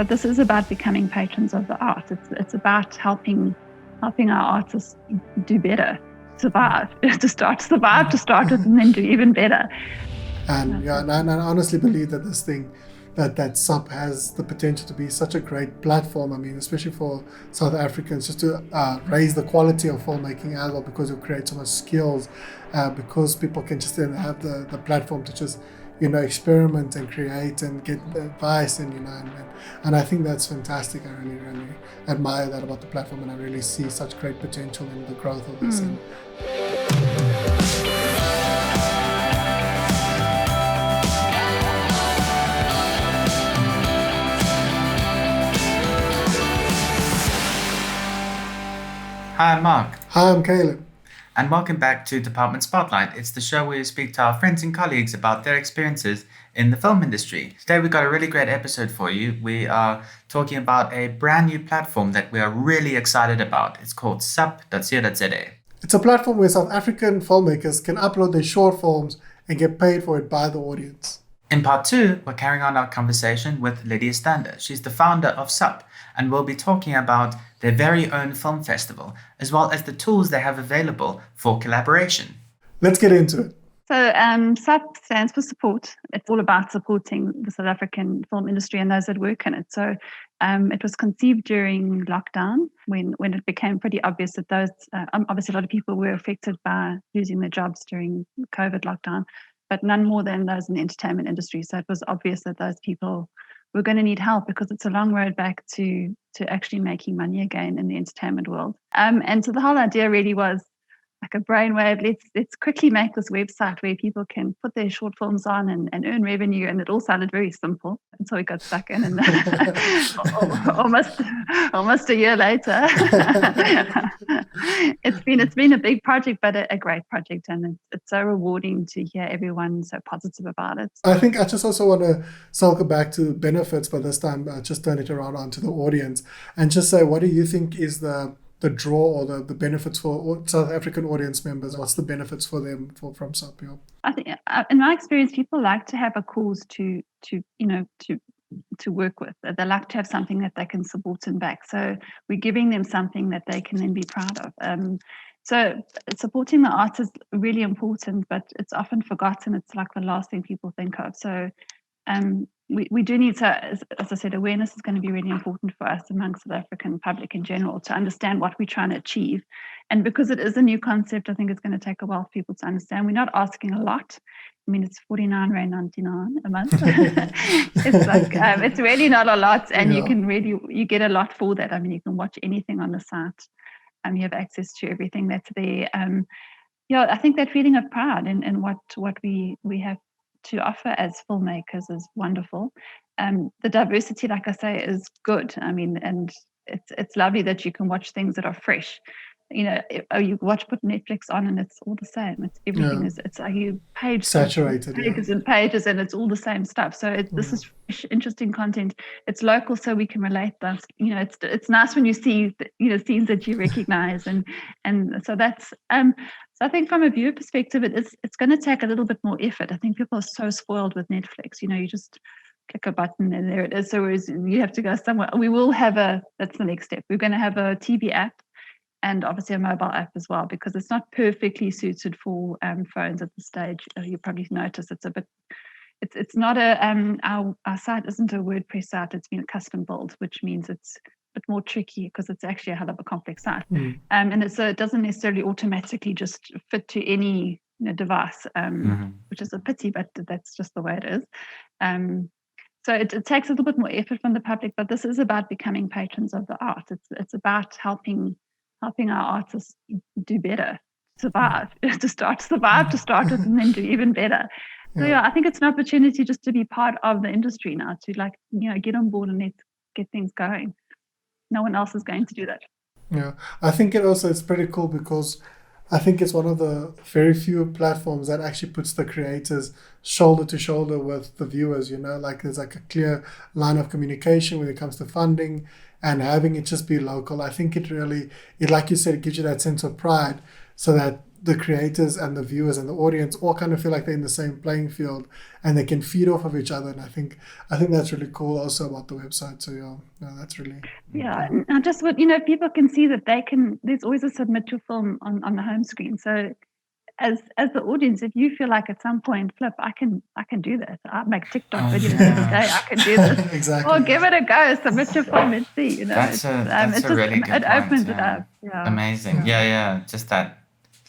But this is about becoming patrons of the art. It's about helping our artists do better, survive, to start with, and then do even better. And I honestly believe that this thing, that SUPP has the potential to be such a great platform. I mean, especially for South Africans, just to raise the quality of filmmaking as well, because you create so much skills, because people can just then have the platform to just, experiment and create and get advice, and I think that's fantastic. I really, really admire that about the platform, and I really see such great potential in the growth of this. Hi, I'm Mark. Hi, I'm Caleb. And welcome back to Department Spotlight. It's the show where we speak to our friends and colleagues about their experiences in the film industry. Today we've got a really great episode for you. We are talking about a brand new platform that we are really excited about. It's called supp.co.za. It's a platform where South African filmmakers can upload their short films and get paid for it by the audience. In part 2, we're carrying on our conversation with Lydia Stander. She's the founder of SUPP, and we'll be talking about their very own film festival, as well as the tools they have available for collaboration. Let's get into it. So SUPP stands for support. It's all about supporting the South African film industry and those that work in it. So it was conceived during lockdown when it became pretty obvious that those, obviously a lot of people were affected by losing their jobs during COVID lockdown, but none more than those in the entertainment industry. So it was obvious that those people were going to need help, because it's a long road back to actually making money again in the entertainment world. And so the whole idea really was like a brainwave. Let's quickly make this website where people can put their short films on and earn revenue. And it all sounded very simple until we got stuck in, and almost a year later, it's been a big project, but a great project, and it's so rewarding to hear everyone so positive about it. I think I just also want to circle back to benefits, but this time just turn it around onto the audience and just say, what do you think is the draw or the benefits for South African audience members? What's the benefits for them from SUPP? I think, in my experience, people like to have a cause to work with. They like to have something that they can support and back. So we're giving them something that they can then be proud of. So supporting the arts is really important, but it's often forgotten. It's like the last thing people think of. So we do need to, as I said, awareness is going to be really important for us amongst the African public in general to understand what we're trying to achieve. And because it is a new concept, I think it's going to take a while for people to understand. We're not asking a lot. I mean, it's 49 Rand 99 a month. It's like, it's really not a lot. And you get a lot for that. I mean, you can watch anything on the site. You have access to everything that's there. I think that feeling of pride in what we have to offer as filmmakers is wonderful. The diversity, like I say, is good. I mean, and it's lovely that you can watch things that are fresh. You put Netflix on and it's all the same. It's everything it's like you saturated pages and pages, and it's all the same stuff. So this is fresh, interesting content. It's local, so we can relate. That's it's nice when you see scenes that you recognize, and so that's So I think from a viewer perspective, it's going to take a little bit more effort. I think people are so spoiled with Netflix. You just click a button and there it is. So you have to go somewhere. We will have that's the next step. We're going to have a TV app and obviously a mobile app as well, because it's not perfectly suited for phones at this stage. You probably notice it's not our site isn't a WordPress site. It's been a custom build, which means it's bit more tricky because it's actually a hell of a complex site. And so it doesn't necessarily automatically just fit to any device, which is a pity, but that's just the way it is. So it takes a little bit more effort from the public, but this is about becoming patrons of the art. It's about helping our artists do better, survive, to start with, and then do even better. So I think it's an opportunity just to be part of the industry now, to get on board and let's get things going. No one else is going to do that. Yeah, I think it's pretty cool because I think it's one of the very few platforms that actually puts the creators shoulder to shoulder with the viewers, like there's like a clear line of communication when it comes to funding and having it just be local. I think it like you said, it gives you that sense of pride. so that the creators and the viewers and the audience all kind of feel like they're in the same playing field and they can feed off of each other. And I think that's really cool also about the website. So that's really cool. And just what people can see that they can. There's always a submit your film on the home screen. So as the audience, if you feel like at some point, Flip, I can do that. I make TikTok videos every day. I can do this. Exactly. Or give it a go. Submit your film and see. That's a really good point. It opens it up. Yeah. Amazing. Yeah. Just that,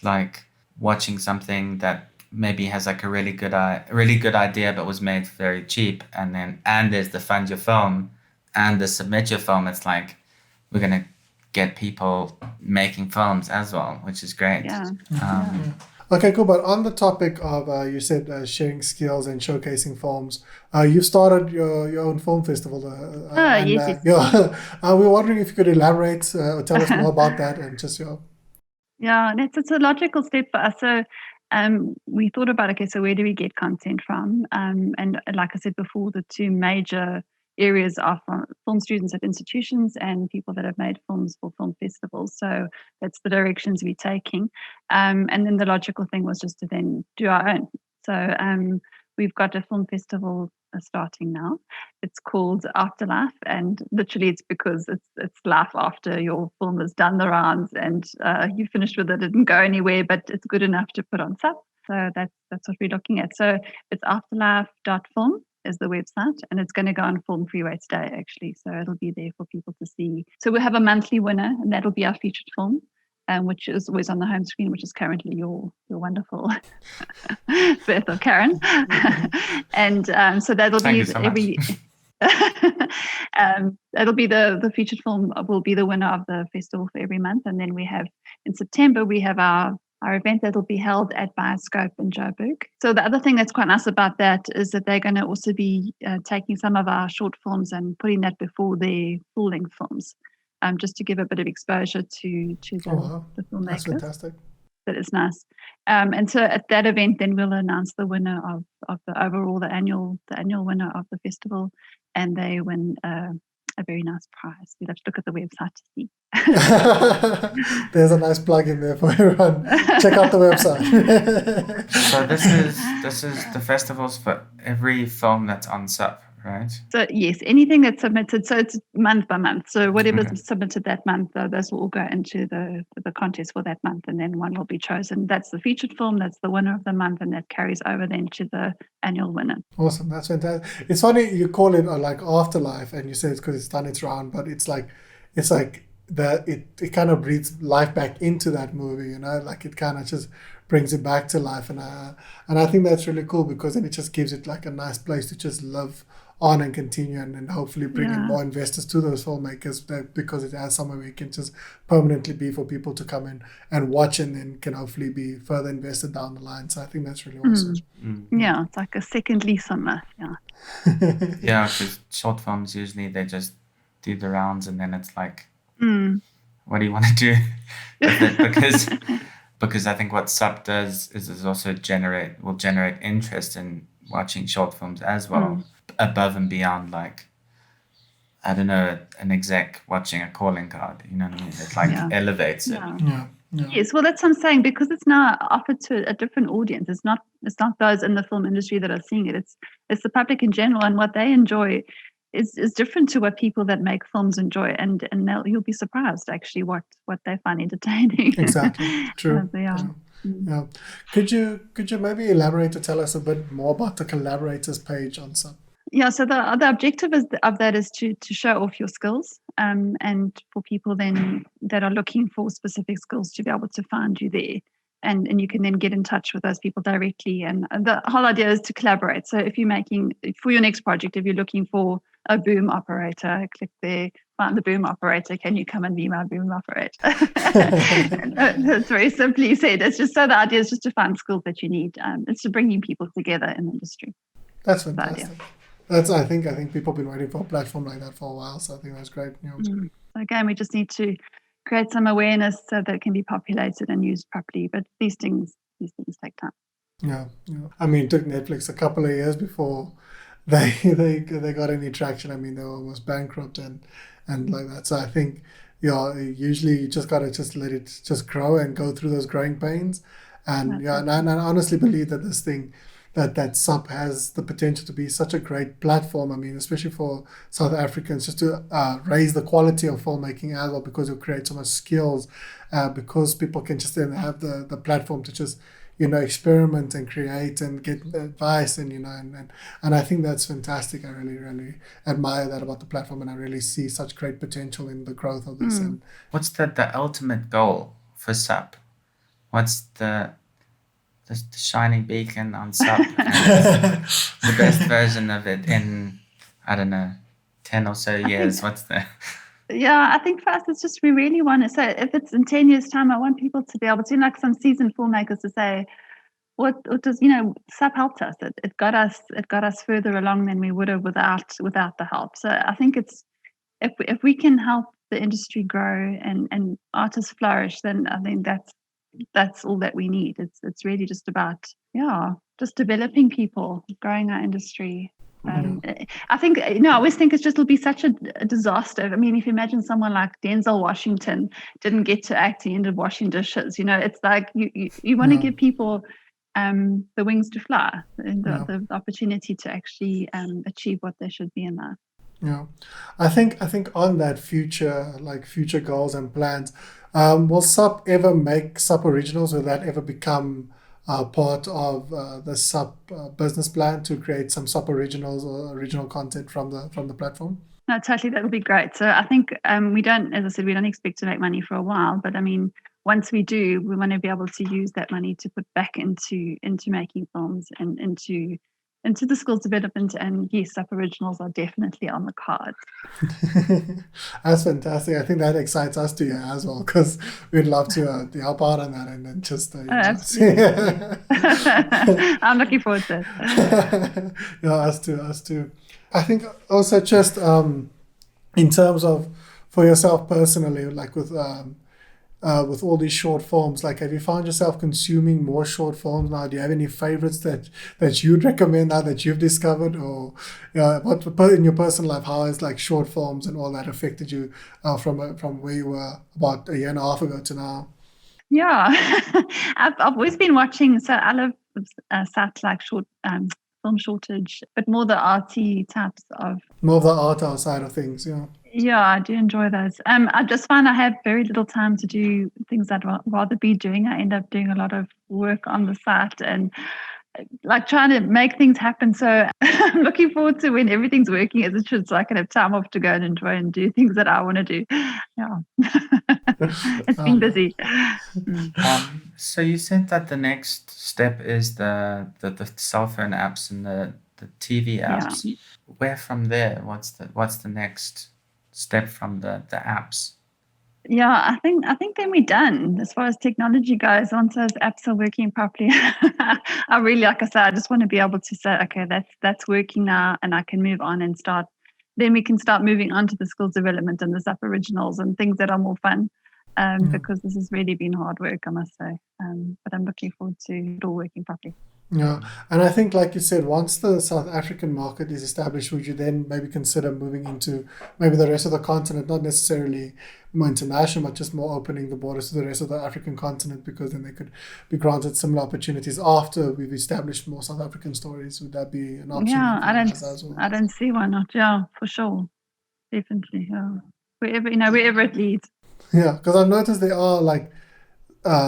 like watching something that maybe has like a really good idea but was made very cheap, and there's the fund your film and the submit your film. It's like we're gonna get people making films as well, which is great. Okay, cool. But on the topic of you said sharing skills and showcasing films, you started your own film festival. Yes. We were wondering if you could elaborate or tell us more about that and just Yeah, it's a logical step for us. So we thought about, okay, so where do we get content from? And like I said before, the two major areas are from film students at institutions and people that have made films for film festivals. So that's the directions we're taking. And then the logical thing was just to then do our own. So we've got a film festival starting now. It's called Afterlife, and literally it's because it's life after your film has done the rounds and you finished with it, didn't go anywhere, but it's good enough to put on SUPP. So that's what we're looking at. So it's afterlife.film is the website, and it's going to go on Film Freeway today actually. So it'll be there for people to see. So we'll have a monthly winner, and that'll be our featured film. Which is always on the home screen, which is currently your wonderful Beth or Karen. And so that'll be every. That'll be the featured film will be the winner of the festival for every month, and then we have in September we have our event that'll be held at Bioscope in Joburg. So the other thing that's quite nice about that is that they're going to also be taking some of our short films and putting that before their full-length films. Just to give a bit of exposure to the filmmakers. That's fantastic. That is nice. And so at that event, then we'll announce the winner of the overall, the annual winner of the festival, and they win a very nice prize. You'll have to look at the website to see. There's a nice plug in there for everyone. Check out the website. So this is the festivals for every film that's on SUPP, right? So yes, anything that's submitted. So it's month by month. So whatever's submitted that month, those will all go into the contest for that month, and then one will be chosen. That's the featured film. That's the winner of the month, and that carries over then to the annual winner. Awesome, that's fantastic. It's funny you call it like Afterlife, and you say it's because it's done its round, but it's like it kind of breathes life back into that movie. Like it kind of just brings it back to life, and I think that's really cool because then it just gives it like a nice place to just live on and continue and hopefully bring in more investors to those filmmakers because it has somewhere where it can just permanently be for people to come in and watch and then can hopefully be further invested down the line. So I think that's really awesome. Yeah, it's like a second lease on life. Yeah. Yeah, because short films usually they just do the rounds and then it's like, what do you want to do with it? Because I think what SUPP does is also generate interest in watching short films as well. Above and beyond, like, I don't know, an exec watching a calling card, you know what I mean? It like elevates it. Yeah. Yes, well, that's what I'm saying, because it's now offered to a different audience. It's not those in the film industry that are seeing it. It's the public in general, and what they enjoy is different to what people that make films enjoy, and you'll be surprised actually what they find entertaining. Exactly, true. They are. Yeah. Could you maybe elaborate or tell us a bit more about the collaborators page on SUPP? Yeah, so the objective of that is to show off your skills, and for people then that are looking for specific skills to be able to find you there, and you can then get in touch with those people directly. And the whole idea is to collaborate. So if you're making for your next project, if you're looking for a boom operator, click there, find the boom operator. Can you come and be my boom operator? That's very simply said. It's just so the idea is just to find skills that you need. It's to bringing people together in the industry. That's fantastic. I think people have been waiting for a platform like that for a while, so I think that's great news. Again, we just need to create some awareness so that it can be populated and used properly. But these things take time. Yeah. I mean, it took Netflix a couple of years before they got any traction. I mean, they were almost bankrupt and like that. So I think usually you just gotta just let it just grow and go through those growing pains. And That's and I honestly believe that this thing that SUPP has the potential to be such a great platform. I mean, especially for South Africans, just to raise the quality of filmmaking as well, because it creates so much skills, because people can just then have the platform to just experiment and create and get advice, and I think that's fantastic. I really really admire that about the platform, and I really see such great potential in the growth of this. And What's the ultimate goal for SUPP? What's the shining beacon on SUPP and the best version of it in, I don't know, 10 or so I years? think, What's the yeah, I think for us, it's just we really want to. So if it's in 10 years' time, I want people to be able to, like some seasoned filmmakers, to say, what does SUPP helped us. It got us further along than we would have without the help. So I think it's if we can help the industry grow and artists flourish, then I think that's all that we need. It's really just about just developing people, growing our industry. I think I always think it'll be such a disaster. I mean, if you imagine someone like Denzel Washington didn't get to act, he ended washing dishes. It's like you want to give people the wings to fly, and yeah. the opportunity to actually achieve what they should be in life. Yeah, I think on that future goals and plans, will SUPP ever make SUPP Originals? Will that ever become part of the SUPP business plan to create some SUPP Originals or original content from the platform? No, totally, that would be great. So I think we don't, as I said, we don't expect to make money for a while, but I mean, once we do, we want to be able to use that money to put back into making films and into the skills development. And yes, SUPP Originals are definitely on the cards. That's fantastic. I think that excites us to hear as well, because we'd love to help out on that and then just Absolutely. I'm looking forward to it. yeah, us too. I think also just in terms of for yourself personally, like with all these short forms, like have you found yourself consuming more short forms now? Do you have any favorites that you'd recommend now that you've discovered, or what in your personal life, how has like short forms and all that affected you from where you were about a year and a half ago to now? Yeah, I've always been watching. So I love sites like short film shortage, but more the arty types of. More of the art side of things, yeah. Yeah, I do enjoy those. I just find I have very little time to do things I'd rather be doing. I end up doing a lot of work on the site and like trying to make things happen. So I'm looking forward to when everything's working as it should, so I can have time off to go and enjoy and do things that I want to do. Yeah, it's been busy. So you said that the next step is the cell phone apps and the TV apps. Yeah. Where from there? What's the next step from the apps? Yeah, I think then we're done as far as technology goes. Once those apps are working properly, I really, like I said, I just want to be able to say, okay, that's working now, and I can move on and start. Then we can start moving on to the skills development and the SUPP Originals and things that are more fun, because this has really been hard work, I must say. But I'm looking forward to it all working properly. Yeah, and I think, like you said, once the South African market is established, would you then maybe consider moving into maybe the rest of the continent, not necessarily more international, but just more opening the borders to the rest of the African continent, because then they could be granted similar opportunities after we've established more South African stories? Would that be an option Yeah, for you guys as well? I don't see why not. Yeah, for sure, definitely. Yeah, wherever it leads. Yeah, because I've noticed there are like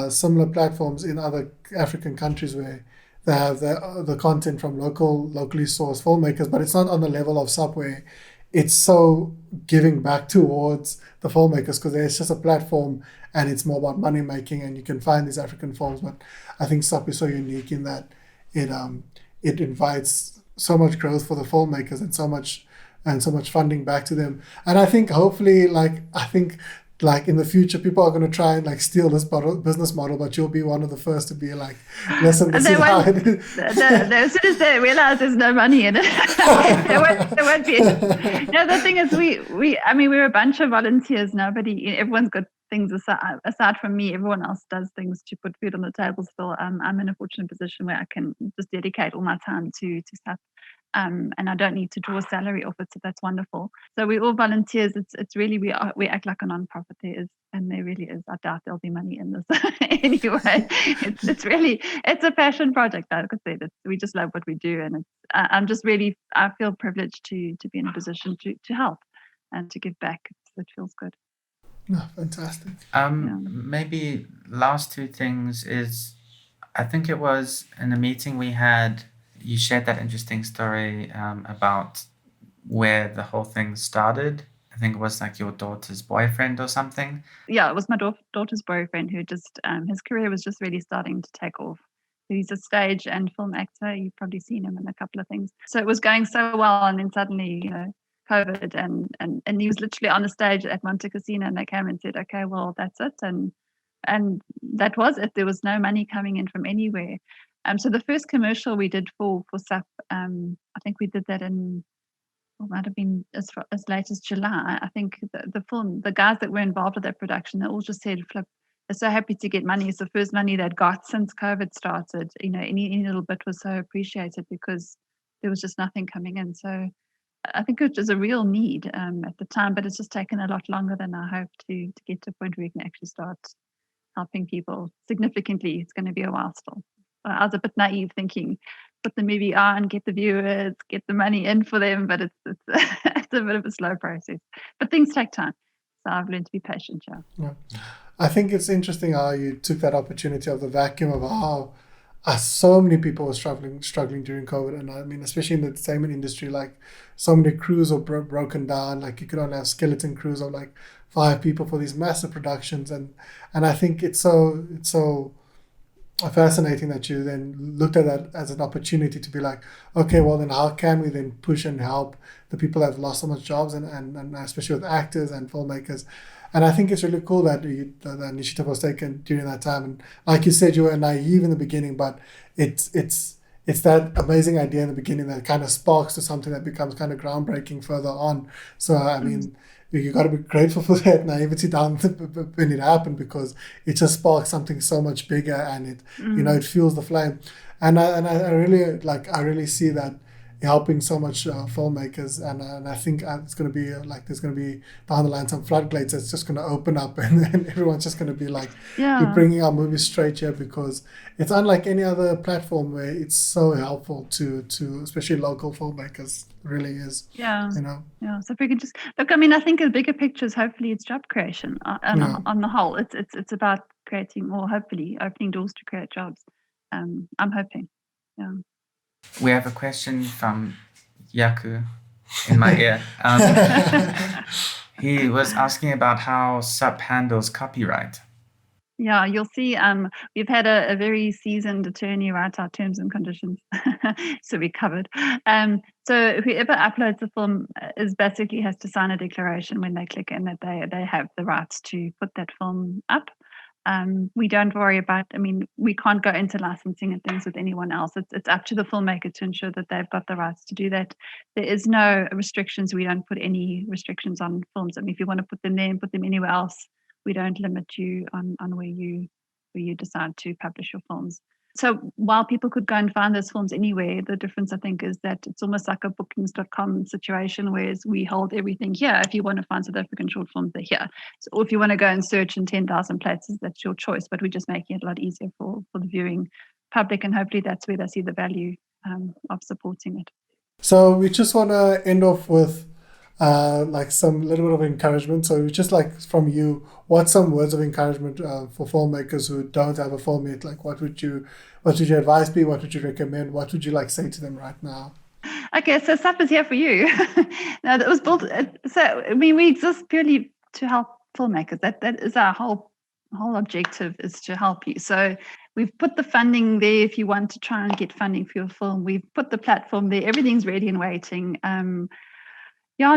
similar platforms in other African countries where they have the content from locally sourced filmmakers, but it's not on the level of SUPP where it's so giving back towards the filmmakers, because there's just a platform and it's more about money making, and you can find these African films. But I think SUPP is so unique in that it invites so much growth for the filmmakers and so much funding back to them. And I think hopefully, like in the future, people are going to try and like steal this business model, but you'll be one of the first to be like, listen, this is how it is. As soon as they realize there's no money in it, there won't be. No, the thing is, we're a bunch of volunteers. Everyone's got things aside from me. Everyone else does things to put food on the table. Still, I'm in a fortunate position where I can just dedicate all my time to SUPP. and I don't need to draw a salary off it, so that's wonderful. So we're all volunteers. It's really we act like a non-profit. There really is. I doubt there'll be money in this anyway. It's a passion project. Like I said, we just love what we do, and I feel privileged to be in a position to help and to give back. It feels good. No, fantastic. Maybe last two things is, I think it was in a meeting we had, you shared that interesting story about where the whole thing started. I think it was like your daughter's boyfriend or something. Yeah, it was my daughter's boyfriend who just, his career was just really starting to take off. He's a stage and film actor. You've probably seen him in a couple of things. So it was going so well, and then suddenly, COVID, and he was literally on the stage at Monte Casino, and they came and said, okay, well, that's it. And that was it. There was no money coming in from anywhere. So the first commercial we did for SUPP, I think we did that in, might have been as late as July. I think the guys that were involved with that production, they all just said, Flip, they're so happy to get money. It's the first money they'd got since COVID started. Any little bit was so appreciated because there was just nothing coming in. So I think it was a real need at the time, but it's just taken a lot longer than I hoped to get to a point where we can actually start helping people significantly. It's going to be a while still. I was a bit naive thinking, put the movie on, get the viewers, get the money in for them, but it's it's a bit of a slow process. But things take time. So I've learned to be patient, yeah. I think it's interesting how you took that opportunity of the vacuum of how so many people were struggling during COVID. And I mean, especially in the entertainment industry, like so many crews were broken down. Like you could only have skeleton crews of like 5 people for these massive productions. And I think it's so fascinating that you then looked at that as an opportunity to be like, okay, well then how can we then push and help the people that have lost so much jobs, and especially with actors and filmmakers. And I think it's really cool that the initiative was taken during that time. And like you said, you were naive in the beginning, but it's that amazing idea in the beginning that kind of sparks to something that becomes kind of groundbreaking further on. So I mean, you got to be grateful for that naivety down when it happened, because it just sparks something so much bigger, and it it fuels the flame. And I really see that helping so much filmmakers, and I think it's going to be there's going to be down the line some floodgates that's just going to open up, and then everyone's just going to be like, we're bringing our movies straight here, because it's unlike any other platform where it's so helpful to especially local filmmakers. It really is. Yeah. So if we could just look, I mean, I think the bigger picture is hopefully it's job creation on the whole. It's about creating, or hopefully opening doors to create jobs. I'm hoping. Yeah. We have a question from Yaku in my ear. He was asking about how SUPP handles copyright. Yeah, you'll see we've had a very seasoned attorney write our terms and conditions, so we covered. So whoever uploads the film basically has to sign a declaration when they click in that they have the rights to put that film up. We don't worry about, I mean, we can't go into licensing and things with anyone else. It's up to the filmmaker to ensure that they've got the rights to do that. There is no restrictions. We don't put any restrictions on films. I mean, if you want to put them there and put them anywhere else, we don't limit you on where you decide to publish your films. So while people could go and find those films anywhere, the difference, I think, is that it's almost like a bookings.com situation, whereas we hold everything here. If you want to find South African short films, they're here. So, or if you want to go and search in 10,000 places, that's your choice. But we're just making it a lot easier for the viewing public, and hopefully that's where they see the value of supporting it. So we just want to end off with some little bit of encouragement. So just like from you, what's some words of encouragement for filmmakers who don't have a film yet? Like what would your advice be? What would you recommend? What would you say to them right now? Okay, so SUPP is here for you. Now that was built. So I mean, we exist purely to help filmmakers. That is our whole objective, is to help you. So we've put the funding there if you want to try and get funding for your film. We've put the platform there. Everything's ready and waiting.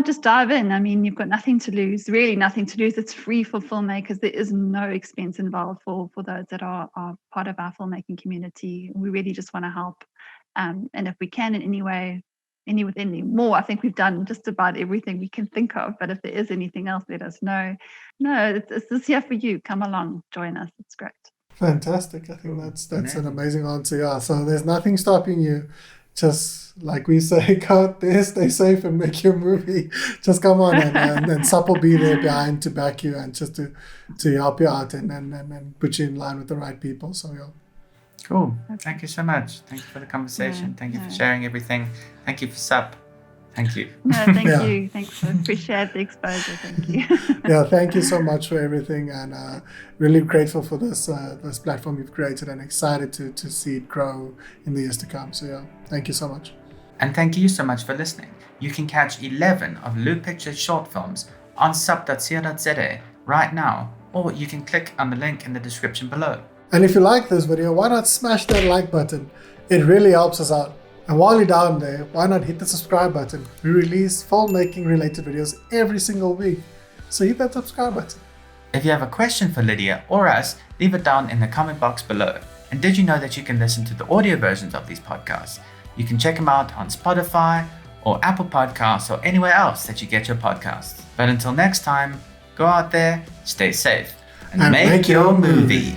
Just dive in. I mean, you've got nothing to lose, really nothing to lose. It's free for filmmakers. There is no expense involved for those that are part of our filmmaking community. We really just want to help. And if we can in any way, any more, I think we've done just about everything we can think of. But if there is anything else, let us know. No, it's here for you. Come along, join us. It's great. Fantastic. I think that's an amazing answer. Yeah. So there's nothing stopping you just like we say, go out there, stay safe, and make your movie. Just come on, and SUPP will be there behind to back you and just to help you out and put you in line with the right people. So yeah. Cool. Thank you so much. Thank you for the conversation. Thank you for sharing everything. Thank you for SUPP. Thank you. No, thank you. Thanks. I appreciate the exposure. Thank you. Yeah, thank you so much for everything, and really grateful for this platform you've created, and excited to see it grow in the years to come. So yeah, thank you so much. And thank you so much for listening. You can catch 11 of Lou Picture's short films on supp.co.za right now, or you can click on the link in the description below. And if you like this video, why not smash that like button? It really helps us out. And while you're down there, why not hit the subscribe button? We release filmmaking related videos every single week. So hit that subscribe button. If you have a question for Lydia or us, leave it down in the comment box below. And did you know that you can listen to the audio versions of these podcasts? You can check them out on Spotify or Apple Podcasts or anywhere else that you get your podcasts. But until next time, go out there, stay safe, and make your movie.